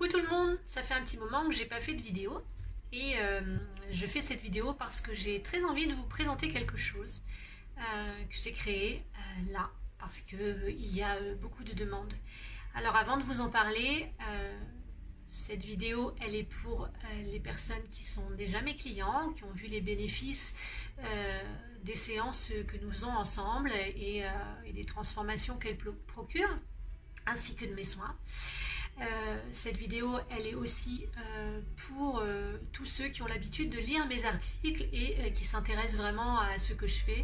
Coucou tout le monde, ça fait un petit moment que j'ai pas fait de vidéo et je fais cette vidéo parce que j'ai très envie de vous présenter quelque chose que j'ai créé là parce que il y a beaucoup de demandes. Alors avant de vous en parler, cette vidéo elle est pour les personnes qui sont déjà mes clients, qui ont vu les bénéfices des séances que nous faisons ensemble et des transformations qu'elles procurent, ainsi que de mes soins. Cette vidéo elle est aussi pour tous ceux qui ont l'habitude de lire mes articles et qui s'intéressent vraiment à ce que je fais.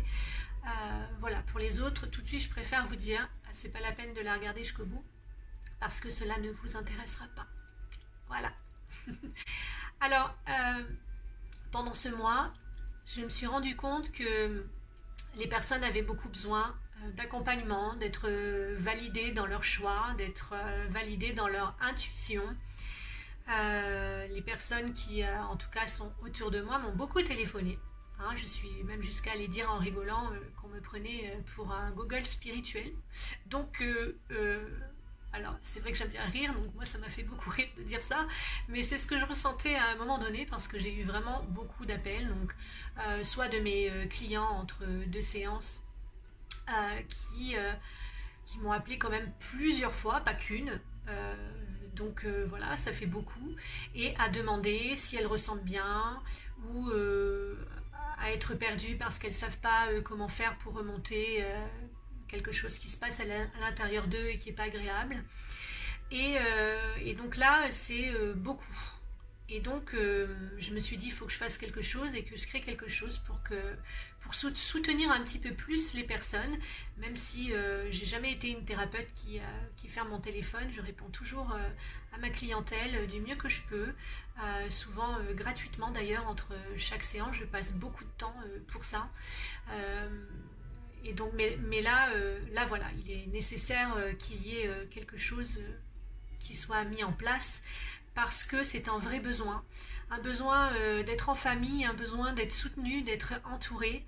Voilà, pour les autres, tout de suite je préfère vous dire, c'est pas la peine de la regarder jusqu'au bout parce que cela ne vous intéressera pas. Voilà. Alors, pendant ce mois, je me suis rendu compte que les personnes avaient beaucoup besoin d'accompagnement, d'être validées dans leur choix, d'être validées dans leur intuition. Les personnes qui, en tout cas, sont autour de moi m'ont beaucoup téléphoné. Hein, je suis même jusqu'à aller dire en rigolant qu'on me prenait pour un Google spirituel. Donc, alors c'est vrai que j'aime bien rire, donc moi ça m'a fait beaucoup rire de dire ça, mais c'est ce que je ressentais à un moment donné parce que j'ai eu vraiment beaucoup d'appels, donc soit de mes clients entre deux séances, qui m'ont appelé quand même plusieurs fois, pas qu'une. Donc voilà, ça fait beaucoup. Et à demander si elles ressentent bien ou à être perdues parce qu'elles ne savent pas comment faire pour remonter quelque chose qui se passe à l'intérieur d'eux et qui n'est pas agréable. Et donc là, c'est beaucoup. Et donc, je me suis dit, il faut que je fasse quelque chose et que je crée quelque chose pour soutenir un petit peu plus les personnes, même si j'ai jamais été une thérapeute qui ferme mon téléphone. Je réponds toujours à ma clientèle du mieux que je peux, souvent gratuitement d'ailleurs, entre chaque séance. Je passe beaucoup de temps pour ça. Et donc, mais là voilà, il est nécessaire qu'il y ait quelque chose qui soit mis en place parce que c'est un vrai besoin. Un besoin d'être en famille, un besoin d'être soutenu, d'être entouré,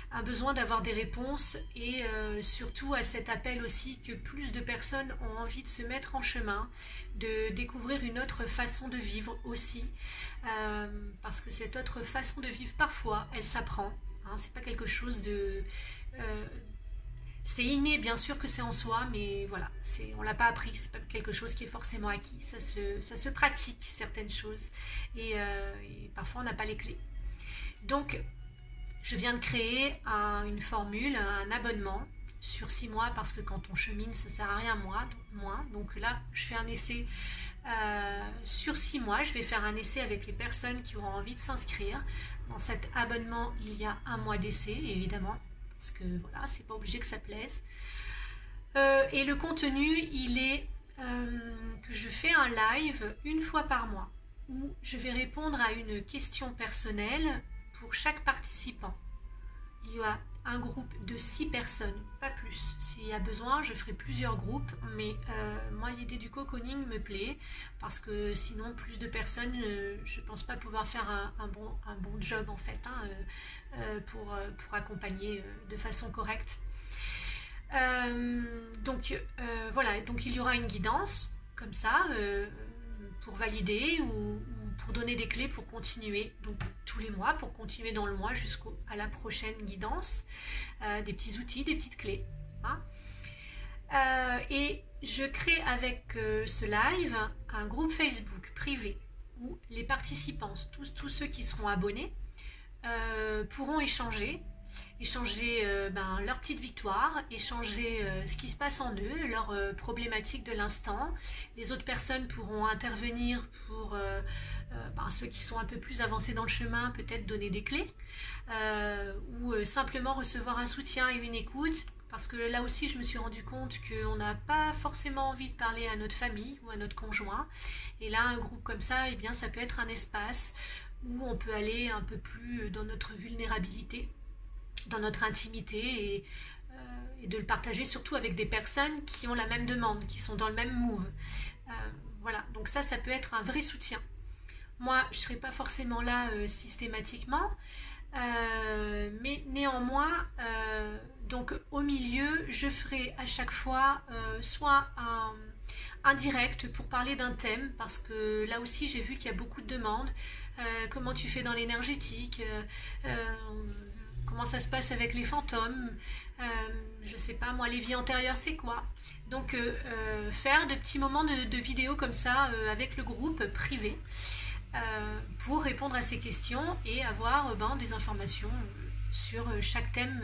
un besoin d'avoir des réponses et surtout à cet appel aussi que plus de personnes ont envie de se mettre en chemin, de découvrir une autre façon de vivre aussi, parce que cette autre façon de vivre, parfois, elle s'apprend. Hein, c'est pas quelque chose de... c'est inné, bien sûr que c'est en soi, mais voilà, on l'a pas appris, c'est pas quelque chose qui est forcément acquis, ça se pratique certaines choses et parfois on n'a pas les clés. Donc je viens de créer une formule, un abonnement sur 6 mois parce que quand on chemine ça sert à rien moins, donc là je fais un essai sur 6 mois, je vais faire un essai avec les personnes qui auront envie de s'inscrire. Dans cet abonnement il y a un mois d'essai évidemment, parce que voilà, c'est pas obligé que ça plaise. Et le contenu, il est que je fais un live une fois par mois où je vais répondre à une question personnelle pour chaque participant. Il y a un groupe de 6 personnes, pas plus. S'il y a besoin, je ferai plusieurs groupes, mais moi l'idée du cocooning me plaît parce que sinon plus de personnes, je pense pas pouvoir faire un bon job en fait, hein, pour accompagner de façon correcte. Donc voilà, donc il y aura une guidance comme ça pour valider ou pour donner des clés pour continuer, donc tous les mois, pour continuer dans le mois jusqu'à la prochaine guidance, des petits outils, des petites clés. Hein. Et je crée avec ce live un groupe Facebook privé où les participants, tous ceux qui seront abonnés, pourront échanger leur petite victoire, échanger ce qui se passe en eux, leurs problématiques de l'instant. Les autres personnes pourront intervenir pour ceux qui sont un peu plus avancés dans le chemin, peut-être donner des clés, ou simplement recevoir un soutien et une écoute, parce que là aussi je me suis rendu compte qu'on n'a pas forcément envie de parler à notre famille ou à notre conjoint, et là un groupe comme ça, eh bien, ça peut être un espace où on peut aller un peu plus dans notre vulnérabilité, dans notre intimité et de le partager surtout avec des personnes qui ont la même demande, qui sont dans le même move. Voilà, donc ça peut être un vrai soutien. Moi, je ne serai pas forcément là systématiquement, mais néanmoins, donc au milieu, je ferai à chaque fois soit un direct pour parler d'un thème, parce que là aussi j'ai vu qu'il y a beaucoup de demandes. Comment tu fais dans l'énergétique, comment ça se passe avec les fantômes, je sais pas moi, les vies antérieures c'est quoi. Donc faire de petits moments de vidéos comme ça avec le groupe privé pour répondre à ces questions et avoir des informations sur chaque thème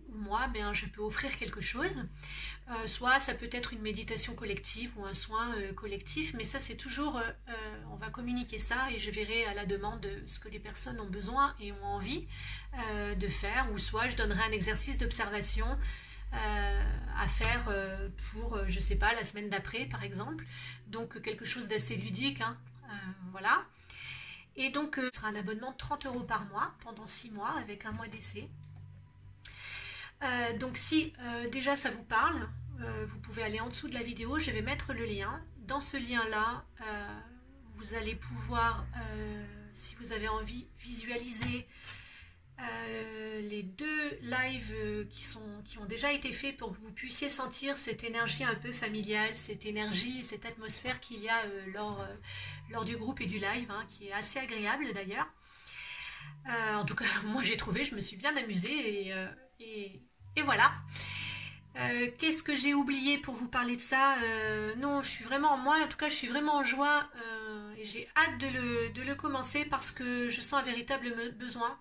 où moi je peux offrir quelque chose. Soit ça peut être une méditation collective ou un soin collectif, mais ça c'est toujours, on va communiquer ça et je verrai à la demande ce que les personnes ont besoin et ont envie de faire, ou soit je donnerai un exercice d'observation à faire pour, je sais pas, la semaine d'après par exemple, donc quelque chose d'assez ludique, hein, voilà. Et donc ce sera un abonnement de 30 € par mois pendant 6 mois avec un mois d'essai. Donc si déjà ça vous parle, vous pouvez aller en dessous de la vidéo, je vais mettre le lien. Dans ce lien là, vous allez pouvoir, si vous avez envie, visualiser les 2 lives qui ont déjà été faits pour que vous puissiez sentir cette énergie un peu familiale, cette énergie, cette atmosphère qu'il y a lors du groupe et du live, hein, qui est assez agréable d'ailleurs. En tout cas, moi j'ai trouvé, je me suis bien amusée et voilà. Qu'est-ce que j'ai oublié pour vous parler de ça? Non, je suis vraiment, moi en tout cas, je suis vraiment en joie et j'ai hâte de le commencer parce que je sens un véritable besoin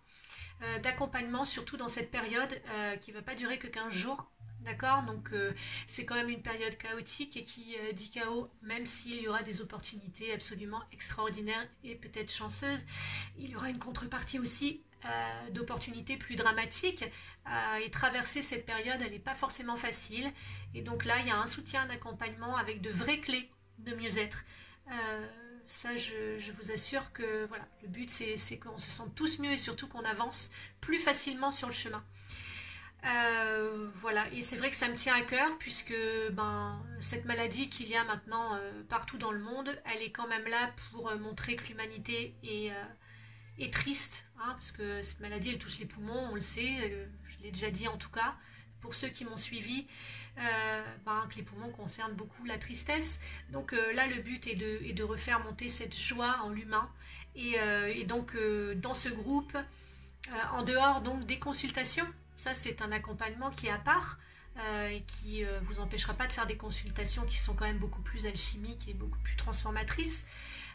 d'accompagnement, surtout dans cette période qui ne va pas durer que 15 jours. D'accord, donc c'est quand même une période chaotique et qui dit chaos, même s'il y aura des opportunités absolument extraordinaires et peut-être chanceuses, il y aura une contrepartie aussi d'opportunités plus dramatiques et traverser cette période, elle n'est pas forcément facile. Et donc là, il y a un soutien, un accompagnement avec de vraies clés de mieux-être. Ça, je vous assure que voilà, le but c'est qu'on se sente tous mieux et surtout qu'on avance plus facilement sur le chemin. Voilà, et c'est vrai que ça me tient à cœur puisque cette maladie qu'il y a maintenant partout dans le monde, elle est quand même là pour montrer que l'humanité est triste, hein, parce que cette maladie elle touche les poumons, on le sait, je l'ai déjà dit en tout cas, pour ceux qui m'ont suivi, que les poumons concernent beaucoup la tristesse. Donc là le but est de refaire monter cette joie en l'humain et donc dans ce groupe, en dehors donc des consultations, ça c'est un accompagnement qui est à part et qui vous empêchera pas de faire des consultations qui sont quand même beaucoup plus alchimiques et beaucoup plus transformatrices.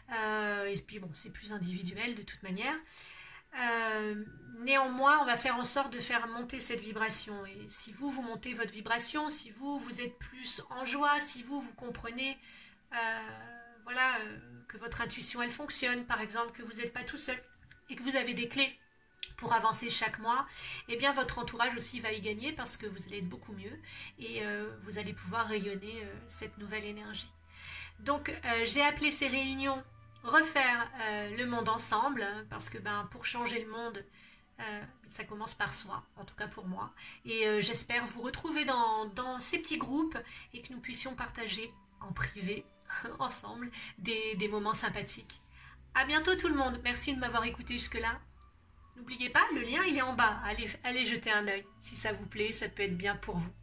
Et puis bon, c'est plus individuel de toute manière. Néanmoins, on va faire en sorte de faire monter cette vibration. Et si vous montez votre vibration, si vous êtes plus en joie, si vous comprenez que votre intuition elle fonctionne, par exemple, que vous n'êtes pas tout seul et que vous avez des clés pour avancer chaque mois, eh bien votre entourage aussi va y gagner parce que vous allez être beaucoup mieux et vous allez pouvoir rayonner cette nouvelle énergie. Donc j'ai appelé ces réunions refaire le monde ensemble parce que pour changer le monde ça commence par soi, en tout cas pour moi, et j'espère vous retrouver dans ces petits groupes et que nous puissions partager en privé ensemble des moments sympathiques. À bientôt tout le monde, merci de m'avoir écouté jusque là. N'oubliez pas, le lien il est en bas, allez jeter un œil, si ça vous plaît, ça peut être bien pour vous.